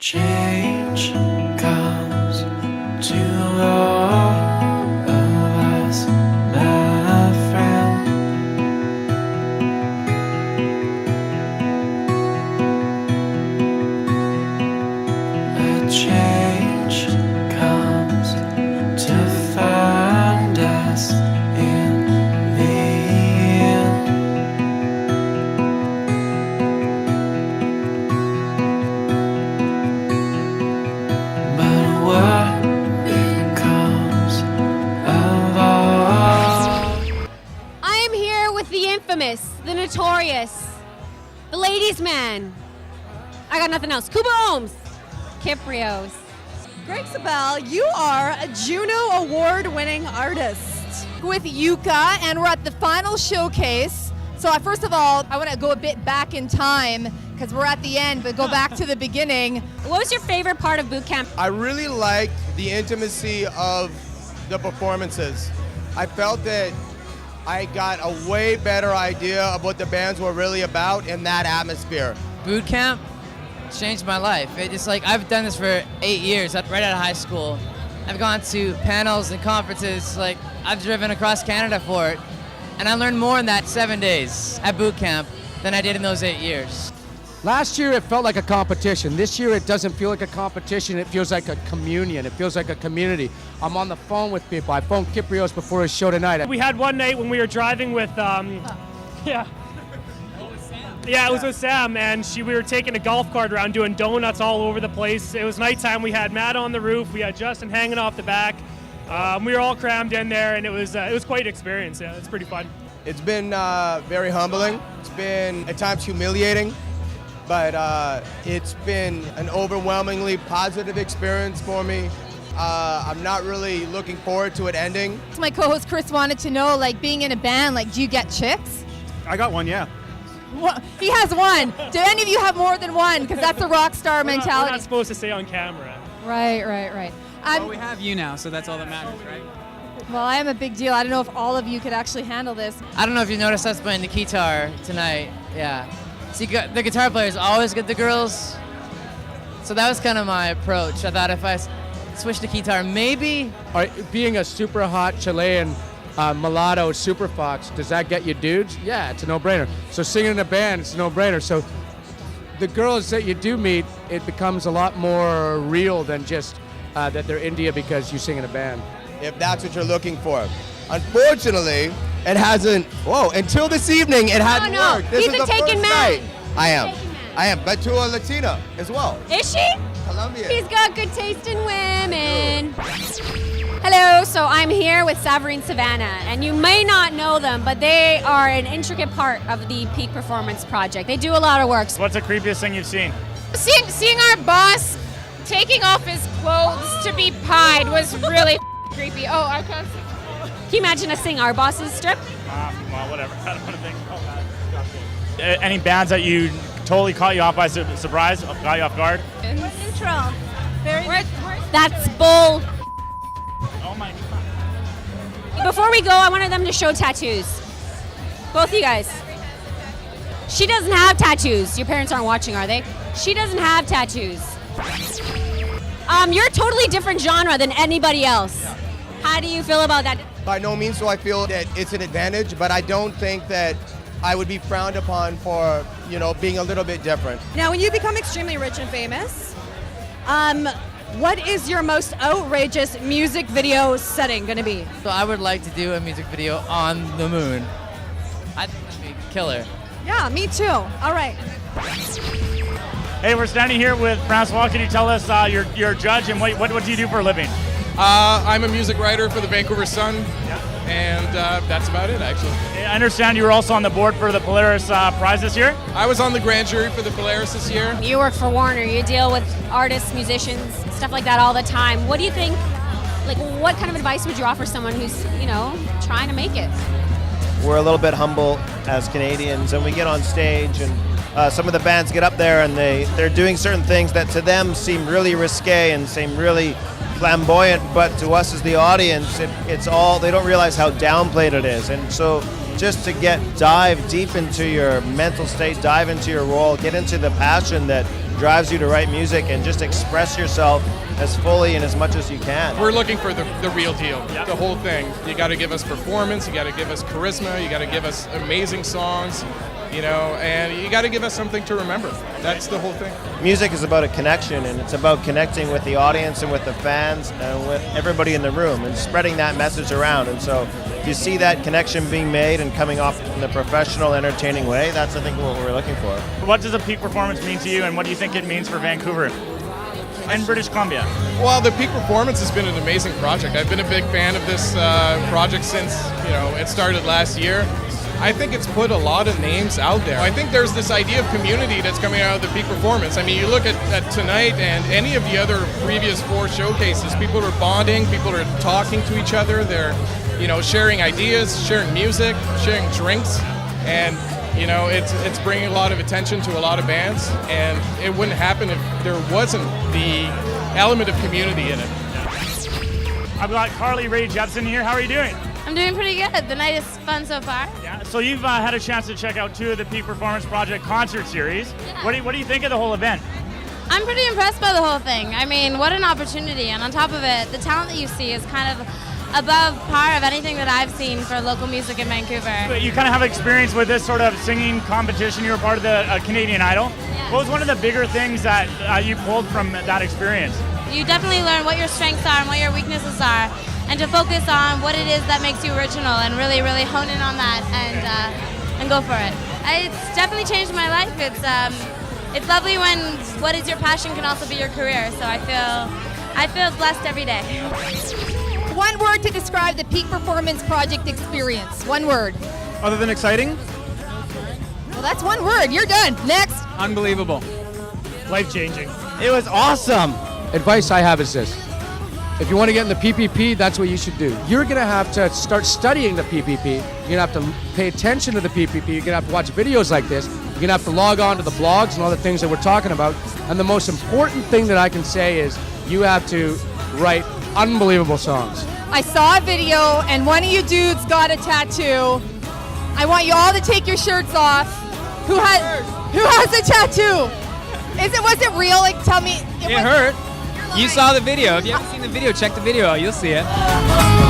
Change comes to all of us, my friend. A change comes to find us in the end. But what becomes of all? I am here with the infamous, the notorious, the ladies' man. I got nothing else. Kuba Oms, Kyprios. Greg Sczebel, you are a Juno Award-winning artist with YUCA, and we're at the final showcase. So first of all, I want to go a bit back in time because we're at the end, but go back to the beginning. What was your favorite part of boot camp? I really liked the intimacy of the performances. I felt that I got a way better idea of what the bands were really about in that atmosphere. Boot camp changed my life. It just I've done this for 8 years, right out of high school. I've gone to panels and conferences, I've driven across Canada for it, and I learned more in that 7 days at boot camp than I did in those 8 years. Last year it felt like a competition. This year it doesn't feel like a competition. It feels like a communion. It feels like a community. I'm on the phone with people. I phoned Kyprios before his show tonight. We had one night when we were driving with, Yeah, it was with Sam, and we were taking a golf cart around doing donuts all over the place. It was nighttime. We had Matt on the roof. We had Justin hanging off the back. We were all crammed in there, and it was quite an experience. Yeah, it's pretty fun. It's been very humbling. It's been at times humiliating, but it's been an overwhelmingly positive experience for me. I'm not really looking forward to it ending. My co-host Chris wanted to know, being in a band, do you get chicks? I got one, yeah. He has one. Do any of you have more than one? Because that's a rock star mentality. We're not supposed to say on camera. Right. Well, we have you now, so that's all that matters, right? Well, I am a big deal. I don't know if all of you could actually handle this. I don't know if you noticed us playing the guitar tonight. Yeah. See, the guitar players always get the girls. So that was kind of my approach. I thought if I switched to guitar, maybe. Being a super hot Chilean mulatto super fox, does that get you dudes? Yeah, it's a no-brainer. So singing in a band, it's a no-brainer. So the girls that you do meet, it becomes a lot more real than just that they're India because you sing in a band. If that's what you're looking for. Unfortunately, it hasn't, until this evening, it hadn't worked. This He's is a the taken first man. night. I am, but to a Latina as well. Is she? Colombian. He's got good taste in women. Hello, so I'm here with Savry and Savannah, and you may not know them, but they are an intricate part of the Peak Performance Project. They do a lot of work. What's the creepiest thing you've seen? Seeing our boss taking off his clothes to be pied was really creepy. Oh, I can't see. Can you imagine us seeing our boss's strip? Well, whatever. I don't want to think. Any bands that you totally caught you off by surprise, got you off guard? Neutral. That's bull. Oh my God. Before we go, I wanted them to show tattoos. Both of you guys. She doesn't have tattoos. Your parents aren't watching, are they? She doesn't have tattoos. You're a totally different genre than anybody else. How do you feel about that? By no means do I feel that it's an advantage, but I don't think that I would be frowned upon for, being a little bit different. Now, when you become extremely rich and famous, what is your most outrageous music video setting going to be? So I would like to do a music video on the moon. I think that'd be killer. Yeah, me too. All right. Hey, we're standing here with Francois. Can you tell us you're a judge and what do you do for a living? I'm a music writer for the Vancouver Sun, and that's about it, actually. I understand you were also on the board for the Polaris Prize this year? I was on the grand jury for the Polaris this year. You work for Warner. You deal with artists, musicians, stuff like that all the time. What do you think, what kind of advice would you offer someone who's, trying to make it? We're a little bit humble as Canadians, and we get on stage, and some of the bands get up there and they're doing certain things that to them seem really risque and seem really flamboyant, but to us as the audience, it's all, they don't realize how downplayed it is. And so just to dive deep into your mental state, dive into your role, get into the passion that drives you to write music and just express yourself as fully and as much as you can. We're looking for the real deal, the whole thing. You got to give us performance, you got to give us charisma, you got to give us amazing songs, you know, and you got to give us something to remember. That's the whole thing. Music is about a connection, and it's about connecting with the audience and with the fans and with everybody in the room and spreading that message around. And so if you see that connection being made and coming off in a professional, entertaining way, that's, I think, what we're looking for. What does a peak performance mean to you, and what do you think it means for Vancouver and British Columbia? Well, the Peak Performance has been an amazing project. I've been a big fan of this project since, you know, it started last year. I think it's put a lot of names out there. I think there's this idea of community that's coming out of the Peak Performance. I mean, you look at tonight and any of the other previous 4 showcases, people are bonding, people are talking to each other, they're, you know, sharing ideas, sharing music, sharing drinks, and you know, it's bringing a lot of attention to a lot of bands, and it wouldn't happen if there wasn't the element of community in it. I've got Carly Rae Jepsen here. How are you doing? I'm doing pretty good. The night is fun so far. Yeah. So you've had a chance to check out 2 of the Peak Performance Project concert series. Yeah. What do you think of the whole event? I'm pretty impressed by the whole thing. I mean, what an opportunity. And on top of it, the talent that you see is kind of above par of anything that I've seen for local music in Vancouver. You kind of have experience with this sort of singing competition. You were part of the Canadian Idol. Yeah. What was one of the bigger things that you pulled from that experience? You definitely learn what your strengths are and what your weaknesses are, and to focus on what it is that makes you original and really, really hone in on that and go for it. It's definitely changed my life. It's lovely when what is your passion can also be your career. So I feel blessed every day. One word to describe the Peak Performance Project experience. One word. Other than exciting? Well, that's one word. You're done. Next. Unbelievable. Life-changing. It was awesome. Advice I have is this. If you want to get in the PPP, that's what you should do. You're going to have to start studying the PPP. You're going to have to pay attention to the PPP. You're going to have to watch videos like this. You're going to have to log on to the blogs and all the things that we're talking about. And the most important thing that I can say is you have to write unbelievable songs. I saw a video and one of you dudes got a tattoo. I want you all to take your shirts off. Who has a tattoo? Was it real? Like, tell me. It hurt. You saw the video. If you haven't seen the video, check the video out. You'll see it.